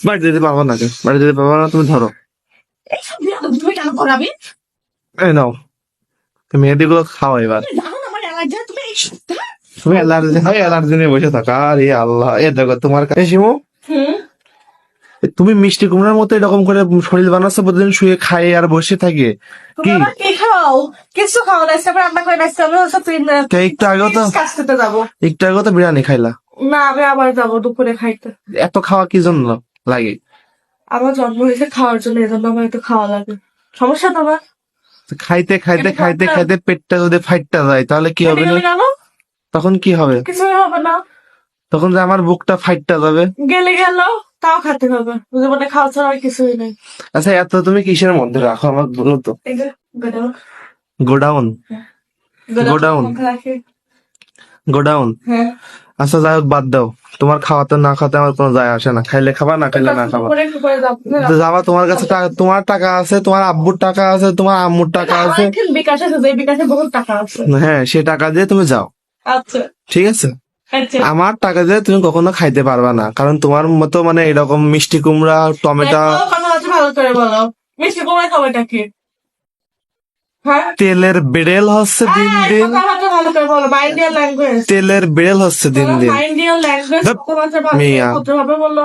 বাড়ি দিতে পারবো না, বাড়ি দিতে পারবো না, তুমি ধরো। এইসব তুমি কেন করাবে? এই নাও, মেহেদি গুলো খাও এবার। জানো না আমার অ্যালার্জি, তুমি এইসব তুমি অ্যালার্জি হয়, অ্যালার্জি নিয়ে বসে থাকা। আরে আল্লাহ, এ দেখো তোমার কাছে শিমু, তুমি মিষ্টি কুমড়ার মতো এরকম করে শরীর বানাচ্ছো, প্রতিদিন শুয়ে খাই আর বসে থাকে তুমি কি? আবার কি খাও? কিছু খাও না, এসে রান্না করে নাচতে হবে, একটু আগেও তো কাজ করতে যাবো। একটু আগেও তো বিরিয়ানি খাইলা। না, আমি আবার যাবো দুপুরে খাইতে। এত খাওয়া কি জন্য লাগে? আমার জন্ম হয়েছে খাওয়ার জন্য, এই জন্য আমার একটু খাওয়া লাগে। সমস্যা তোমার? খাইতে খাইতে খাইতে খাইতে পেটটা যদি ফাইটটা যায় তাহলে কি হবে? জানো তখন কি হবে? কিছুই হবে না। তখন যে আমার বুকটা ফাইটটা যাবে। গেলে গেল, তাও খাতে হবে, জীবনে খাওয়া ছাড়া আর কিছুই নেই। আচ্ছা, এত তুমি কিসের মধ্যে রাখো আমার বলো তো? এই যে গোডাউন। গোডাউন? গোডাউন? রাখি। গোডাউন? হ্যাঁ। আচ্ছা যাই হোক, বাদ দাও। তোমার খাওয়াতে না খাওয়াতে আমার কোনো যায় আসে না, খাইলে খাবা, না খাইলে না খাবা। তো যাবা, তোমার কাছে তোমার টাকা আছে, তোমার আব্বুর টাকা আছে, তোমার আম্মুর টাকা আছে। বিকাশ আছে, যে বিকাশে বহুত টাকা আছে। হ্যাঁ, সে টাকা দিয়ে তুমি যাও, আচ্ছা ঠিক আছে? আচ্ছা। আমার টাকা দিয়ে তুমি কখনো খাইতে পারবা না, কারণ তোমার মতো মানে এরকম মিষ্টি কুমড়া, টমেটো, ভালো করে বলো, মিষ্টি কুমড়া খাবারটা কি? হ্যাঁ, তেলের বেড়েল হচ্ছে দিন দিন, ভালো করে বলো, মাইন্ডিয়াল ল্যাঙ্গুয়েজ। তেলের বেড়েল হচ্ছে দিন দিন। মাইন্ডিয়াল ল্যাঙ্গুয়েজ মিয়া। ভাবে বলো।